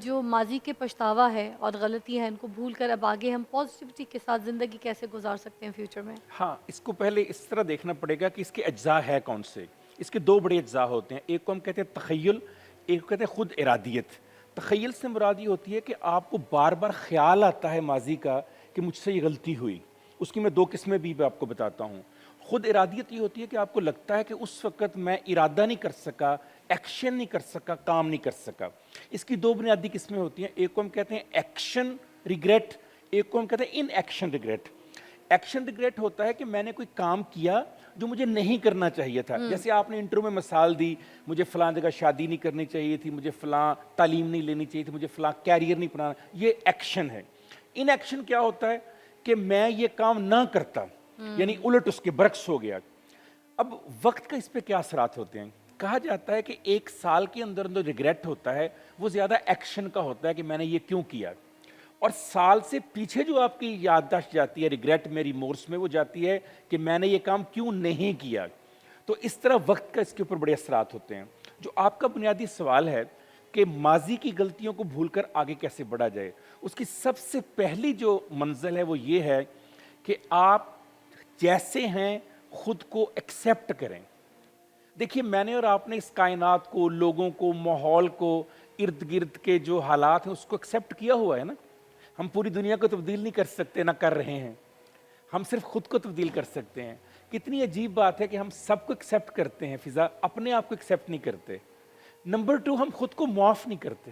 جو ماضی کے پچھتاوا ہے اور غلطی ہے ان کو بھول کر اب آگے ہم پازیٹیوٹی کے ساتھ زندگی کیسے گزار سکتے ہیں فیوچر میں؟ ہاں، اس کو پہلے اس طرح دیکھنا پڑے گا کہ اس کے اجزاء ہے کون سے. اس کے دو بڑے اجزاء ہوتے ہیں. ایک کو ہم کہتے ہیں تخیل، ایک کو کہتے ہیں خود ارادیت. تخیل سے مراد یہ ہوتی ہے کہ آپ کو بار بار خیال آتا ہے ماضی کا کہ مجھ سے یہ غلطی ہوئی. اس کی میں دو قسمیں بھی آپ کو بتاتا ہوں. خود ارادیت یہ ہوتی ہے کہ آپ کو لگتا ہے کہ اس وقت میں ارادہ نہیں کر سکا، ایکشن نہیں کر سکا، کام نہیں کر سکا. اس کی دو بنیادی قسمیں ہوتی ہیں. ایک کو ہم کہتے ہیں ایکشن ریگریٹ، ایک کو ہم کہتے ہیں in action regret. Action regret ہوتا ہے کہ میں نے کوئی کام کیا جو مجھے نہیں کرنا چاہیے تھا. جیسے آپ نے انٹرویو میں مثال دی، مجھے فلاں جگہ شادی نہیں کرنی چاہیے تھی، مجھے فلاں تعلیم نہیں لینی چاہیے تھی، مجھے فلاں کیریئر نہیں بنانا. یہ ایکشن ہے. ان ایکشن کیا ہوتا ہے کہ میں یہ کام نہ کرتا، یعنی الٹ اس کے برعکس ہو گیا. اب وقت کا اس پہ کیا اثرات ہوتے ہیں؟ کہا جاتا ہے کہ ایک سال کے اندر جو ریگریٹ ہوتا ہے وہ زیادہ ایکشن کا ہوتا ہے کہ میں نے یہ کیوں کیا، اور سال سے پیچھے جو آپ کی یادداشت جاتی ہے ریگریٹ میں، ریمورس میں، وہ جاتی ہے کہ میں نے یہ کام کیوں نہیں کیا. تو اس طرح وقت کا اس کے اوپر بڑے اثرات ہوتے ہیں. جو آپ کا بنیادی سوال ہے کہ ماضی کی غلطیوں کو بھول کر آگے کیسے بڑھا جائے، اس کی سب سے پہلی جو منزل ہے وہ یہ ہے کہ آپ جیسے ہیں خود کو ایکسیپٹ کریں. دیکھیے، میں نے اور آپ نے اس کائنات کو، لوگوں کو، ماحول کو، ارد گرد کے جو حالات ہیں اس کو ایکسیپٹ کیا ہوا ہے نا. ہم پوری دنیا کو تبدیل نہیں کر سکتے، نہ کر رہے ہیں. ہم صرف خود کو تبدیل کر سکتے ہیں. کتنی عجیب بات ہے کہ ہم سب کو ایکسیپٹ کرتے ہیں فضا، اپنے آپ کو ایکسیپٹ نہیں کرتے. نمبر 2، ہم خود کو معاف نہیں کرتے،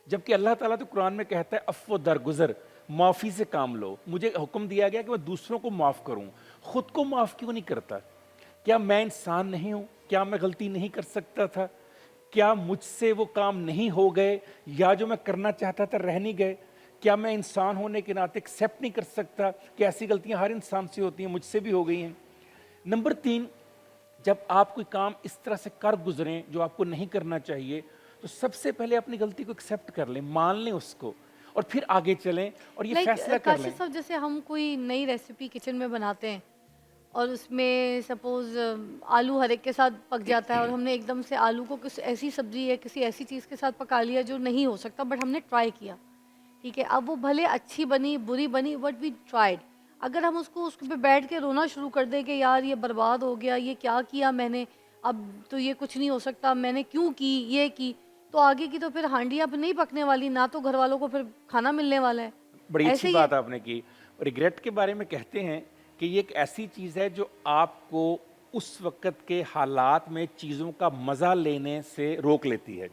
جبکہ اللہ تعالیٰ تو قرآن میں کہتا ہے عفو درگزر، معافی سے کام لو. مجھے حکم دیا گیا کہ میں دوسروں کو معاف کروں، خود کو معاف کیوں نہیں کرتا؟ کیا میں انسان نہیں ہوں؟ کیا میں غلطی نہیں کر سکتا تھا؟ کیا مجھ سے وہ کام نہیں ہو گئے، یا جو میں کرنا چاہتا تھا رہ نہیں گئے؟ کیا میں انسان ہونے کے ناطے ایکسیپٹ نہیں کر سکتا کہ ایسی غلطیاں ہر انسان سے ہوتی ہیں، مجھ سے بھی ہو گئی ہیں؟ نمبر 3، جب آپ کوئی کام اس طرح سے کر گزریں جو آپ کو نہیں کرنا چاہیے، تو سب سے پہلے اپنی غلطی کو ایکسیپٹ کر لیں، مان لیں اس کو، اور پھر آگے چلیں اور یہ لائک فیصلہ کر لیں. کاشف صاحب، جیسے ہم کوئی نئی ریسیپی کچن میں بناتے ہیں اور اس میں سپوز آلو ہر ایک کے ساتھ پک جاتا ہے، اور ہم نے ایک دم سے آلو کو کسی ایسی سبزی یا کسی ایسی چیز کے ساتھ پکا لیا جو نہیں ہو سکتا، بٹ ہم نے ٹرائی کیا. ٹھیک ہے، اب وہ بھلے اچھی بنی بری بنی، بٹ وی ٹرائیڈ. اگر ہم اس پہ بیٹھ کے رونا شروع کر دیں کہ یار یہ برباد ہو گیا، یہ کیا کیا میں نے، اب تو یہ کچھ نہیں ہو سکتا، میں نے کیوں کی یہ کی، تو آگے کی تو پھر ہانڈیاں نہیں پکنے والی، نہ تو گھر والوں کو پھر کھانا ملنے والا ہے. بڑی اچھی ایسے ہی ہے. بات آپ نے کی. ریگریٹ کے بارے میں کہتے ہیں کہ یہ ایک ایسی چیز ہے جو آپ کو اس وقت کے حالات میں چیزوں کا مزہ لینے سے روک لیتی ہے.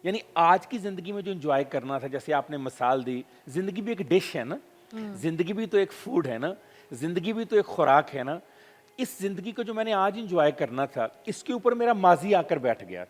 یعنی آج کی زندگی میں جو انجوائے کرنا تھا، جیسے آپ نے مثال دی، زندگی بھی ایک ڈش ہے نا، زندگی بھی تو ایک فوڈ ہے نا، زندگی بھی تو ایک خوراک ہے نا. اس زندگی کو جو میں نے آج انجوائے کرنا تھا، اس کے اوپر میرا ماضی آ کر بیٹھ گیا،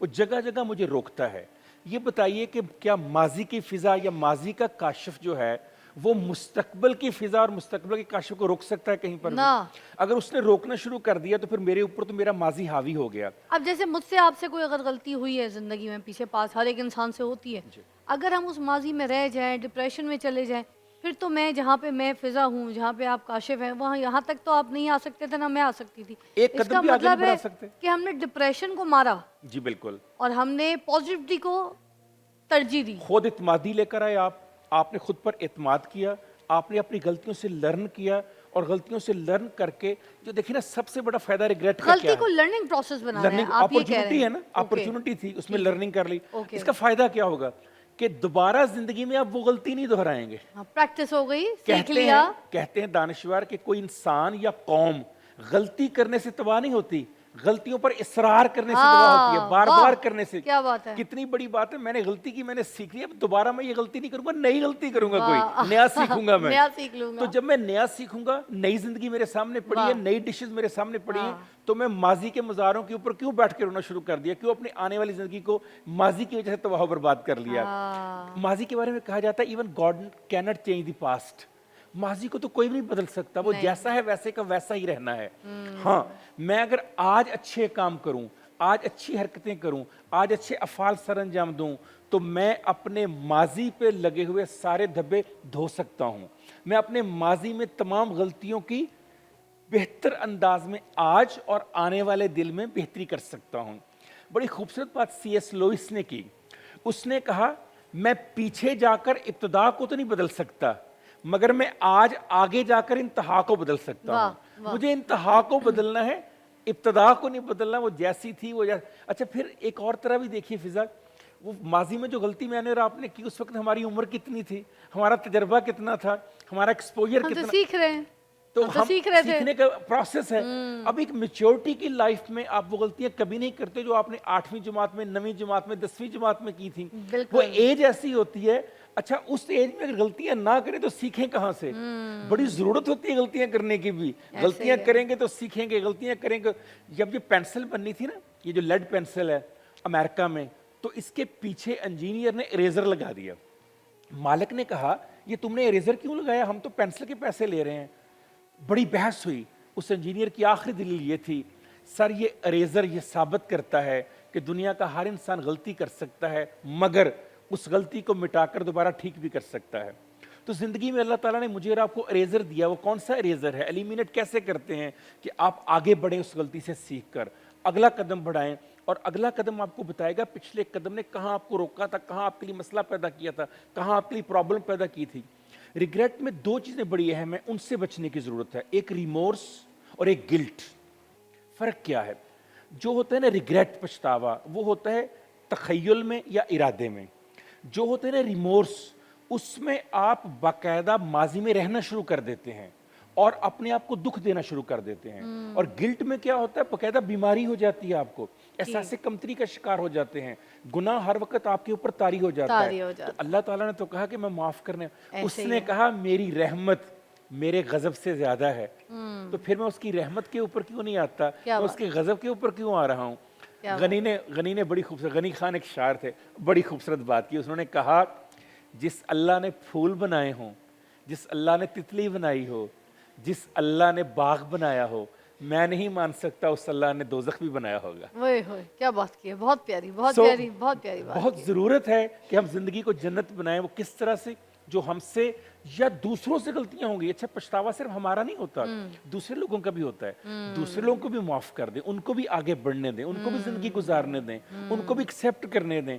وہ جگہ جگہ مجھے روکتا ہے. یہ بتائیے کہ کیا ماضی کی فضا یا ماضی کا کاشف جو ہے وہ مستقبل کی فضا اور مستقبل کے کاشف کو روک سکتا ہے کہیں پر بھی؟ نہ. اگر اس نے روکنا شروع کر دیا تو پھر میرے اوپر تو میرا ماضی حاوی ہو گیا. اب جیسے مجھ سے آپ سے کوئی اگر غلطی ہوئی ہے زندگی میں پیچھے پاس، ہر ایک انسان سے ہوتی ہے، جی. اگر ہم اس ماضی میں رہ جائیں، ڈپریشن میں چلے جائیں، پھر تو میں جہاں پہ میں فضا ہوں، جہاں پہ آپ کاشف ہیں، وہاں یہاں تک تو آپ نہیں آ سکتے تھے، نہ میں آ سکتی تھی. ایک اس قدم کا بھی آگے نہیں مطلب بڑھا ہے سکتے. کہ ہم نے ڈپریشن کو مارا جی بالکل. اور ہم نے پازیٹیوٹی کو ترجیح دی. خود اعتمادی لے کر آئے آپ نے خود پر اعتماد کیا، آپ نے اپنی غلطیوں سے لرن کیا، اور غلطیوں سے لرن کر کے جو دیکھیں نا، سب سے بڑا فائدہ ریگریٹ کا غلطی کیا ہے؟ کو لرننگ پروسیس بنانا ہے، لرننگ آپ یہ کہہ رہے اپرچونٹی ہیں. ہے نا، اوکے، اپرچونٹی تھی، اس میں ٹھیک ہے، لرننگ کر لی. اوکے. اس کا فائدہ کیا ہوگا کہ دوبارہ زندگی میں آپ وہ غلطی نہیں دہرائیں گے. ہاں، پریکٹس ہو گئی، سیکھ لیا. کہتے ہیں دانشور کہ کوئی انسان یا قوم غلطی کرنے سے تباہ نہیں ہوتی، غلطیوں پر اصرار کرنے سے تباہ ہوتی ہے، ہاں، بار واہ، بار کرنے سے. کیا بات ہے. کتنی بڑی بات ہے، میں نے غلطی کی، میں نے سیکھ لی، اب دوبارہ میں یہ غلطی نہیں کروں گا، نئی غلطی کروں گا، کوئی واہ. نیا سیکھوں گا میں. نیا سیکھ لوں تو گا. جب میں نیا سیکھوں گا، نئی زندگی میرے سامنے پڑی ہے، واہ. نئی ڈشز میرے سامنے پڑی ہیں، ہاں. تو میں ماضی کے مزاروں کے اوپر کیوں بیٹھ کے رونا شروع کر دیا؟ کیوں اپنی آنے والی زندگی کو ماضی کی وجہ سے تباہ و برباد کر لیا؟ ہاں. ماضی کے بارے میں کہا جاتا ہے even God can't change the past. ماضی کو تو کوئی بھی نہیں بدل سکتا، وہ نہیں. جیسا ہے ویسے کا ویسا ہی رہنا ہے. ہاں، میں اگر آج اچھے کام کروں، آج اچھی حرکتیں کروں، آج اچھے افعال سر انجام دوں، تو میں اپنے ماضی پہ لگے ہوئے سارے دھبے دھو سکتا ہوں. میں اپنے ماضی میں تمام غلطیوں کی بہتر انداز میں آج اور آنے والے دل میں بہتری کر سکتا ہوں. بڑی خوبصورت بات سی ایس لوئس نے کی. اس نے کہا میں پیچھے جا کر ابتدا کو تو نہیں بدل سکتا مگر میں آج آگے جا کر انتہا کو بدل سکتا واہ، ہوں. واہ. مجھے انتہا کو بدلنا ہے, ابتدا کو نہیں بدلنا. وہ جیسی تھی وہ اچھا پھر ایک اور طرح بھی دیکھیے فضا, وہ ماضی میں جو غلطی میں نے اور آپ نے کی اس وقت ہماری عمر کتنی تھی, ہمارا تجربہ کتنا تھا, ہمارا ایکسپوجر ہم تو کتنا, سیکھ رہے ہیں. تو ہم تو ہم سیکھ رہے تھے. سیکھنے کا پروسیس ہے. اب ایک میچورٹی کی لائف میں آپ وہ غلطیاں کبھی نہیں کرتے جو آپ نے 8ویں جماعت میں, 9ویں جماعت میں, 10ویں جماعت میں کی تھیں. وہ بالکل. ایج ایسی ہوتی ہے. اچھا اس ایج میں اگر غلطیاں نہ کریں تو سیکھیں کہاں سے؟ بڑی ضرورت ہوتی ہے غلطیاں کرنے کی بھی. غلطیاں ہی ہے. کریں گے تو سیکھیں گے, غلطیاں کریں گے. جب یہ پینسل بننی تھی نا, یہ جو لیڈ پینسل ہے امریکہ میں, تو اس کے پیچھے انجینئر نے اریزر لگا دیا. مالک نے کہا یہ تم نے اریزر کیوں لگایا, ہم تو پینسل کے پیسے لے رہے ہیں. بڑی بحث ہوئی. اس انجینئر کی آخری دلیل یہ تھی, سر یہ اریزر یہ ثابت کرتا ہے کہ دنیا کا ہر انسان غلطی کر سکتا ہے مگر اس غلطی کو مٹا کر دوبارہ ٹھیک بھی کر سکتا ہے. تو زندگی میں اللہ تعالیٰ نے مجھے اور آپ کو اریزر دیا. وہ کون سا اریزر ہے؟ ایلیمینیٹ کیسے کرتے ہیں کہ آپ آگے بڑھیں اس غلطی سے سیکھ کر, اگلا قدم بڑھائیں. اور اگلا قدم آپ کو بتائے گا پچھلے قدم نے کہاں آپ کو روکا تھا, کہاں آپ کے لیے مسئلہ پیدا کیا تھا, کہاں آپ کے لیے پرابلم پیدا کی تھی. ریگریٹ میں 2 چیزیں بڑی اہم ہیں, ان سے بچنے کی ضرورت ہے. ایک ریمورس اور ایک گلٹ. فرق کیا ہے؟ جو ہوتا ہے نا ریگریٹ, پچھتاوا, وہ ہوتا ہے تخیل میں یا ارادے میں. جو ہوتا ہے نا ریمورس, اس میں آپ باقاعدہ ماضی میں رہنا شروع کر دیتے ہیں اور اپنے آپ کو دکھ دینا شروع کر دیتے ہیں. اور گلٹ میں کیا ہوتا ہے, باقاعدہ بیماری ہو جاتی ہے, آپ کو احساس کمتری کا شکار ہو جاتے ہیں, گناہ ہر وقت آپ کے اوپر طاری ہو جاتا طاری ہے. ہو تو جاتا اللہ تعالیٰ نے تو کہا کہ میں معاف کرنے, اس ایسے ہی نے ہے. کہا میری رحمت میرے غضب سے زیادہ ہے. تو پھر میں اس کی رحمت کے اوپر کیوں نہیں آتا, کیا میں اس بات, کے غضب کے اوپر کیوں آ رہا ہوں. کیا بات. غنی نے بڑی خوبصورت, غنی خان ایک شاعر تھے, بڑی خوبصورت بات کی. انہوں نے کہا جس اللہ نے پھول بنائے ہوں, جس اللہ نے تتلی بنائی ہو, جس اللہ نے باغ بنایا ہو, میں نہیں مان سکتا اس اللہ نے دوزخ بھی بنایا ہوگا. وہے ہوئے, کیا بات کی ہے, بہت پیاری, بہت So, پیاری, بہت پیاری بات بہت کی ہے. ضرورت ہے کہ ہم زندگی کو جنت بنائیں. وہ کس طرح سے؟ جو ہم سے یا دوسروں سے غلطیاں ہوں گی. اچھا پچھتاوا صرف ہمارا نہیں ہوتا, دوسرے لوگوں کا بھی ہوتا ہے. دوسرے لوگوں کو بھی معاف کر دیں, ان کو بھی آگے بڑھنے دیں, ان کو بھی زندگی گزارنے دیں, ان کو بھی ایکسیپٹ کرنے دیں.